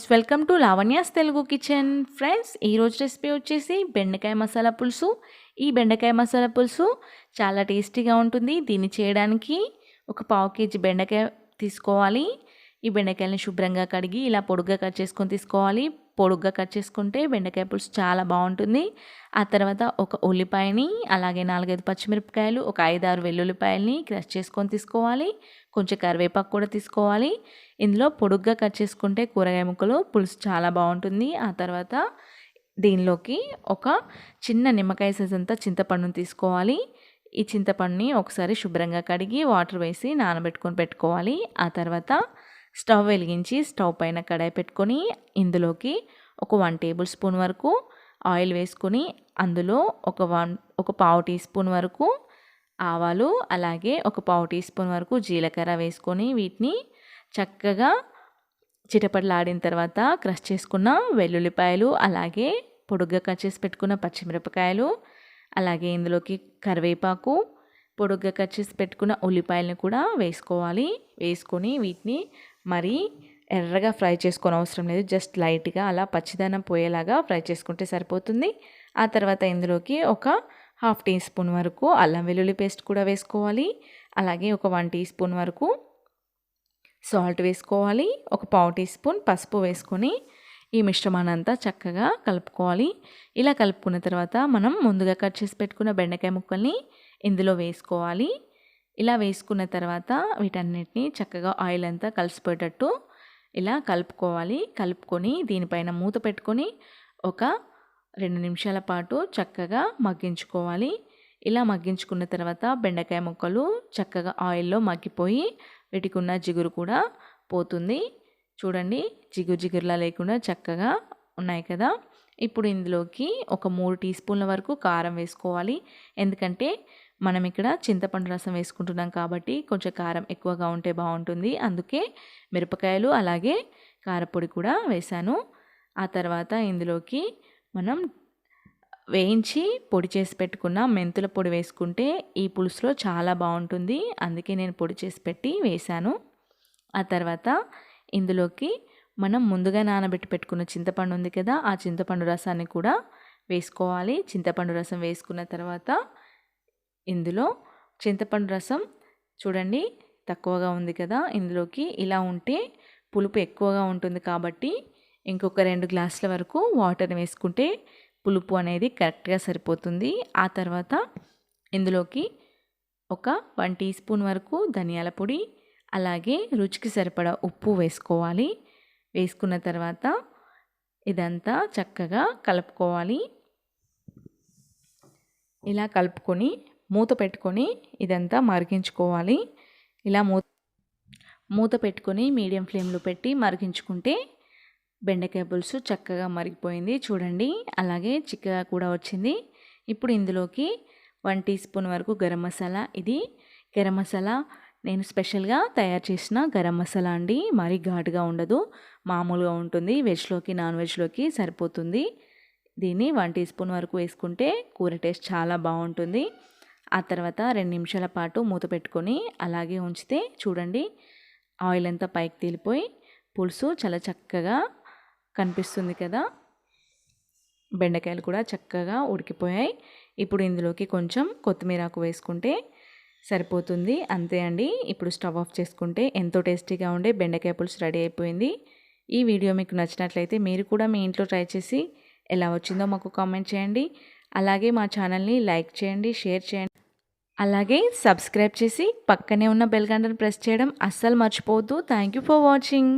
Guys, welcome to Lavanya's Telugu kitchen. Friends, ఈరోజు recipe వచ్చేసి బెండకాయ మసాలా పులుసు. ఈ బెండకాయ మసాలా పులుసు చాలా టేస్టీగా ఉంటుంది. దీన్ని చేయడానికి ఒక పావు కేజీ బెండకాయ తీసుకోవాలి. ఈ బెండకాయలని శుభ్రంగా కడిగి ఇలా పొడుగ్గా కట్ చేసుకొని తీసుకోవాలి. పొడుగ్గా కట్ చేసుకుంటే బెండకాయ పులుసు చాలా బాగుంటుంది. ఆ తర్వాత ఒక ఉల్లిపాయని, అలాగే 4-5 పచ్చిమిరపకాయలు, ఒక 5-6 వెల్లుల్లిపాయలని క్రష్ చేసుకొని తీసుకోవాలి. కొంచెం కరివేపాకు కూడా తీసుకోవాలి. ఇందులో పొడుగ్గా కట్ చేసుకుంటే కూరగాయ ముక్కలు పులుసు చాలా బాగుంటుంది. ఆ తర్వాత దీనిలోకి ఒక చిన్న నిమ్మకాయ సైజ్ అంతా చింతపండుని తీసుకోవాలి. ఈ చింతపండుని ఒకసారి శుభ్రంగా కడిగి వాటర్ వేసి నానబెట్టుకొని పెట్టుకోవాలి. ఆ తర్వాత స్టవ్ వెలిగించి స్టవ్ పైన కడాయి పెట్టుకొని ఇందులోకి ఒక 1 టేబుల్ స్పూన్ వరకు ఆయిల్ వేసుకొని అందులో ఒక పావు టీ స్పూన్ వరకు ఆవాలు, అలాగే ఒక పావు టీ స్పూన్ వరకు జీలకర్ర వేసుకొని వీటిని చక్కగా చిటపటలాడిన తర్వాత క్రష్ చేసుకున్న వెల్లుల్లిపాయలు, అలాగే పొడుగ్గా కట్ చేసి పెట్టుకున్న పచ్చిమిరపకాయలు, అలాగే ఇందులోకి కరివేపాకు, పొడుగ్గా కట్ చేసి పెట్టుకున్న ఉల్లిపాయలను కూడా వేసుకోవాలి. వేసుకొని వీటిని మరీ ఎర్రగా ఫ్రై చేసుకొని అవసరం లేదు. జస్ట్ లైట్గా అలా పచ్చిదనం పోయేలాగా ఫ్రై చేసుకుంటే సరిపోతుంది. ఆ తర్వాత ఇందులోకి ఒక 1/2 టీ స్పూన్ వరకు అల్లం వెల్లుల్లి పేస్ట్ కూడా వేసుకోవాలి. అలాగే ఒక 1 టీ స్పూన్ వరకు సాల్ట్ వేసుకోవాలి. ఒక పావు టీ స్పూన్ పసుపు వేసుకొని ఈ మిశ్రమాన్ని అంతా చక్కగా కలుపుకోవాలి. ఇలా కలుపుకున్న తర్వాత మనం ముందుగా కట్ చేసి పెట్టుకున్న బెండకాయ ముక్కల్ని ఇందులో వేసుకోవాలి. ఇలా వేసుకున్న తర్వాత వీటన్నిటిని చక్కగా ఆయిల్ అంతా కలిసిపోయేటట్టు ఇలా కలుపుకోవాలి. కలుపుకొని దీనిపైన మూత పెట్టుకొని ఒక 2 నిమిషాల పాటు చక్కగా మగ్గించుకోవాలి. ఇలా మగ్గించుకున్న తర్వాత బెండకాయ ముక్కలు చక్కగా ఆయిల్లో మగ్గిపోయి వీటికి ఉన్న జిగురు కూడా పోతుంది. చూడండి, జిగురులా లేకుండా చక్కగా ఉన్నాయి కదా. ఇప్పుడు ఇందులోకి ఒక 3 టీ స్పూన్ల వరకు కారం వేసుకోవాలి. ఎందుకంటే మనం ఇక్కడ చింతపండు రసం వేసుకుంటున్నాం కాబట్టి కొంచెం కారం ఎక్కువగా ఉంటే బాగుంటుంది. అందుకే మిరపకాయలు అలాగే కారపొడి కూడా వేశాను. ఆ తర్వాత ఇందులోకి మనం వేయించి పొడి చేసి పెట్టుకున్న మెంతుల పొడి వేసుకుంటే ఈ పులుసులో చాలా బాగుంటుంది. అందుకే నేను పొడి చేసి పెట్టి వేశాను. ఆ తర్వాత ఇందులోకి మనం ముందుగా నానబెట్టి పెట్టుకున్న చింతపండు ఉంది కదా, ఆ చింతపండు రసాన్ని కూడా వేసుకోవాలి. చింతపండు రసం వేసుకున్న తర్వాత ఇందులో చింతపండు రసం చూడండి తక్కువగా ఉంది కదా, ఇందులోకి ఇలా ఉంటే పులుపు ఎక్కువగా ఉంటుంది కాబట్టి ఇంకొక 2 గ్లాసుల వరకు వాటర్ వేసుకుంటే పులుపు అనేది కరెక్ట్గా సరిపోతుంది. ఆ తర్వాత ఇందులోకి ఒక 1 టీ స్పూన్ వరకు ధనియాల పొడి, అలాగే రుచికి సరిపడా ఉప్పు వేసుకోవాలి. వేసుకున్న తర్వాత ఇదంతా చక్కగా కలుపుకోవాలి. ఇలా కలుపుకొని మూత పెట్టుకొని ఇదంతా మరిగించుకోవాలి. ఇలా మూత పెట్టుకొని మీడియం ఫ్లేమ్లో పెట్టి మరిగించుకుంటే బెండకాయ పులుసు చక్కగా మరిగిపోయింది. చూడండి, అలాగే చిక్కగా కూడా వచ్చింది. ఇప్పుడు ఇందులోకి 1 టీ స్పూన్ వరకు గరం మసాలా. ఇది గరం మసాలా నేను స్పెషల్గా తయారు చేసిన గరం మసాలా అండి. మరీ ఘాటుగా ఉండదు, మామూలుగా ఉంటుంది. వెజ్లోకి నాన్ వెజ్లోకి సరిపోతుంది. దీన్ని 1 టీ స్పూన్ వరకు వేసుకుంటే కూర టేస్ట్ చాలా బాగుంటుంది. ఆ తర్వాత 2 నిమిషాల పాటు మూత పెట్టుకొని అలాగే ఉంచితే చూడండి ఆయిల్ అంతా పైకి తేలిపోయి పులుసు చాలా చక్కగా కనిపిస్తుంది కదా. బెండకాయలు కూడా చక్కగా ఉడికిపోయాయి. ఇప్పుడు ఇందులోకి కొంచెం కొత్తిమీర ఆకు వేసుకుంటే సరిపోతుంది. అంతే అండి. ఇప్పుడు స్టవ్ ఆఫ్ చేసుకుంటే ఎంతో టేస్టీగా ఉండే బెండకాయ పులుసు రెడీ అయిపోయింది. ఈ వీడియో మీకు నచ్చినట్లయితే మీరు కూడా మీ ఇంట్లో ట్రై చేసి ఎలా వచ్చిందో మాకు కామెంట్ చేయండి. అలాగే మా ఛానల్ని లైక్ చేయండి, షేర్ చేయండి, అలాగే సబ్స్క్రైబ్ చేసి పక్కనే ఉన్న బెల్ గంటను ప్రెస్ చేయడం అస్సలు మర్చిపోవద్దు. Thank you for watching.